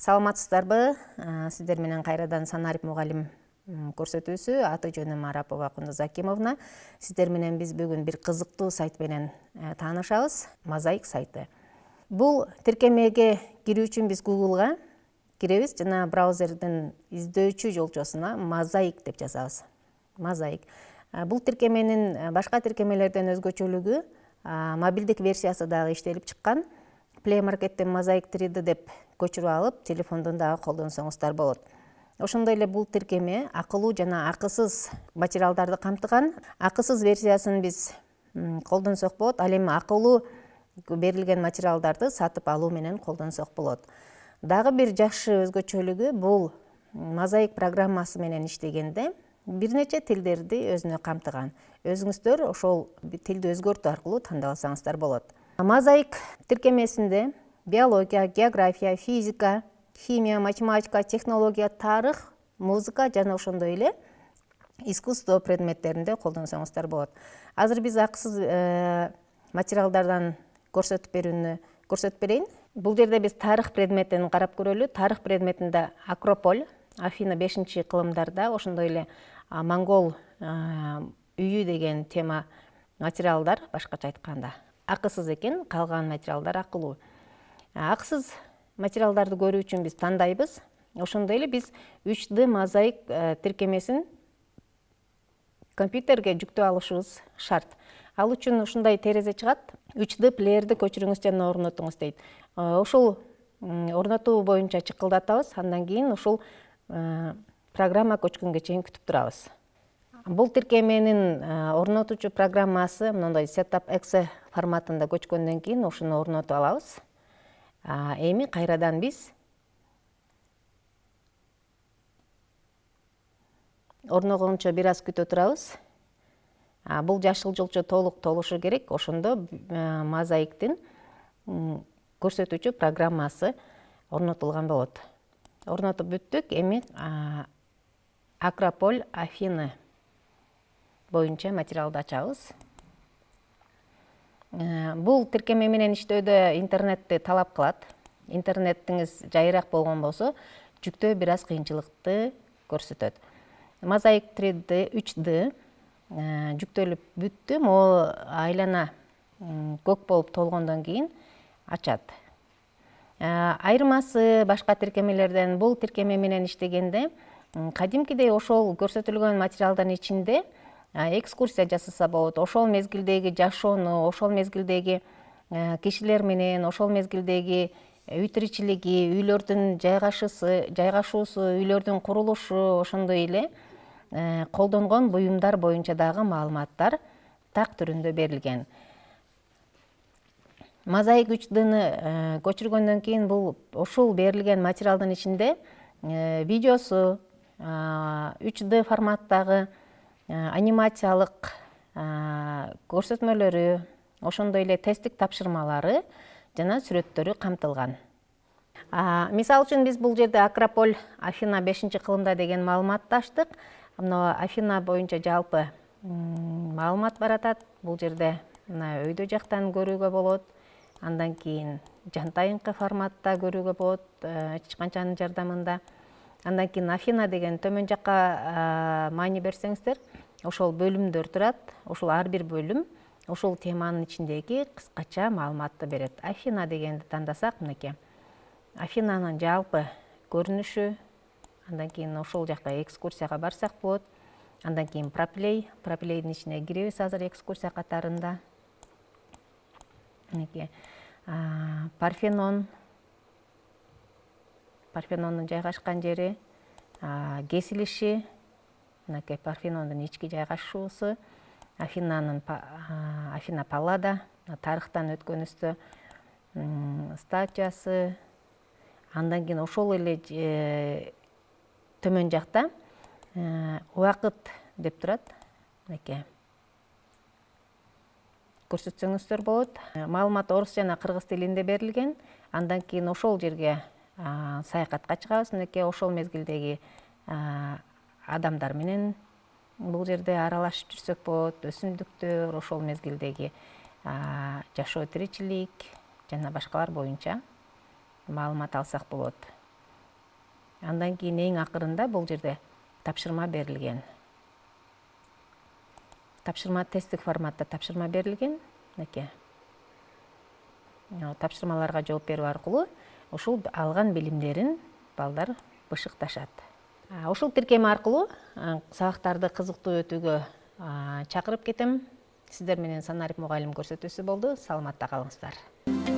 Саламатсыздарбы? Сиздер менен кайрадан Санарип мугалим көрсөтүүсү. Аты жөнүм Арапова Кундуз Акимовна. Сиздер менен биз бүгүн бир кызыктуу сайт менен таанышабыз. Мозаик сайты. Бул тиркемеге кирүү үчүн биз Google'га киребиз жана браузердин издөөчү жолчосуна Mosaic деп жазабыз. Mosaic. Бул тиркеменин башка тиркемелерден өзгөчөлүгү мобилдик версиясы дагы иштелип чыккан. Play Market'тен Mosaic 3D деп көчүрүп алып, телефондон дагы колдонсоңуздар болот. Ошондой эле бул тиркеме акылуу жана акысыз материалдарды камтыган. Акысыз версиясын биз колдонсок болот. Ал эми акылуу берилген материалдарды сатып алуу менен колдонсок болот. Дагы бир жакшы өзгөчөлүгү бул Mosaic программасы менен иштегенде бир нече тилдерди өзүнө камтыган. Өзүңүздөр ошол тилди өзгөртүү аркылуу тандап алсаңыздар болот. Mosaic тиркемесинде биология, география, физика, химия, математика, технология, тарых, музыка жана ошондой эле искусство предметтеринде колдонсоңуздар болот. Азыр биз акысыз материалдардан көрсөтүп берейин. Бул жерде биз тарых предметин карап көрөлү. Тарых предметинде Акрополь, Афина 5-кылымдарда, ошондой эле Монгол үйү деген тема материалдар, башкача айтканда акысыз экен, калган материалдар акылуу. Акысыз материалдарды көрүү үчүн биз тандайбыз. Ошондой эле биз 3D Mosaic тиркемесин компьютерге жүктөп алышыбыз шарт. Ал үчүн ушундай терезе чыгат. 3D плеерди көчүрүңүз жана орнотуңуз дейт. Ошол орнотуу боюнча чыкылдатабыз, андан кийин ушул программа көчкөнгө чейин күтүп турабыз. Бул тиркеменин орнотуучу программасы мындай Setup.exe форматында көчкөндөн кийин ушуну орнотуп алабыз. Эми кайрадан биз орногончо бир аз күтө турабыз. Бул жашыл жолчо толук толушу керек. Ошондо Mosaic-тин көрсөтүүчү программасы орнотулган болот. Орнотуп бүттүк. Эми Акрополь, Афина боюнча материалды ачабыз. Бул тиркеме менен иштөөдө интернетти талап кылат. Интернетиңиз жайыраак болгон болсо, жүктөө бир аз кыйынчылыкты көрсөтөт. Mosaic 3D жүктөлүп бүттү. Могу айлана көк болуп толгондон кийин ачат. Айырмасы башка тиркемелерден бул тиркеме менен иштегенде кадимкидей ошол көрсөтүлгөн материалдын ичинде экскурсия жасаса болот. Ошол мезгилдеги жашоону, ошол мезгилдеги кишилер менен, ошол мезгилдеги үй тиричилиги, үйлөрдүн жайгашуусу, үйлөрдүн курулушу, ошондой эле колдонгон буюмдар боюнча дагы маалыматтар так түрүндө берилген. Mosaic 3D'ны көчүргөндөн кийин бул ушул берилген материалдын ичинде видеосу, 3D форматтагы анимациялык көрсөтмөлөрү, ошондой эле тесттик тапшырмалары жана сүрөттөрү камтылган. Мисалы үчүн биз бул жерде Акрополь, Афина 5-кылымда деген маалыматты ачтык. Мына Афина боюнча жалпы маалымат баратат. Бул жерде мына өйдө жактан көрүүгө болот. Андан кийин жантайыңкы форматта көрүүгө болот, ачканчанын жардамында. Андан кийин Афина деген төмөн жакка маани берсеңиздер, ошол бөлүмдөр турат. Ошол ар бир бөлүм ошол теманын ичиндеги кыскача маалыматты берет. Афина дегенди тандасак, мынакей. Афинанын жалпы көрүнүшү, андан кийин ошол жакка экскурсияга барсак болот. Андан кийин Проплейдин ичине киребиз азыр экскурсия катарында. Мынакей. Парфенондун жайгашкан жери, кесилиши, мынакей Парфенондун ички жайгашуусу, Афина Паллада, тарыхтан өткөнүстө статуясы. Андан кийин ошол эле төмөн жакта убакыт деп турат. Мынакей. Көрсөтсөңүздөр болот. Маалымат орус жана кыргыз тилинде берилген. Андан кийин ошол жерге саякатка чыгабыз. Мынакей ошол мезгилдеги адамдар менен бул жерде аралашып жүрсөк болот. Өсүмдүктөр, ошол мезгилдеги жашоо тиричилик жана башкалар боюнча маалымат алсак болот. Андан кийин эң акырында бул жерде тапшырма берилген. Тапшырма тесттик форматта тапшырма берилген. Мынакей. Тапшырмаларга жооп берүү аркылуу ушул алган билимдерин балдар бышыкташат. Ушул тиркем аркылуу сабактарды кызыктуу өтүүгө чакырып кетем. Сиздер менен Санарип мугалим көрсөтүүсү болду. Саламатта калыңыздар.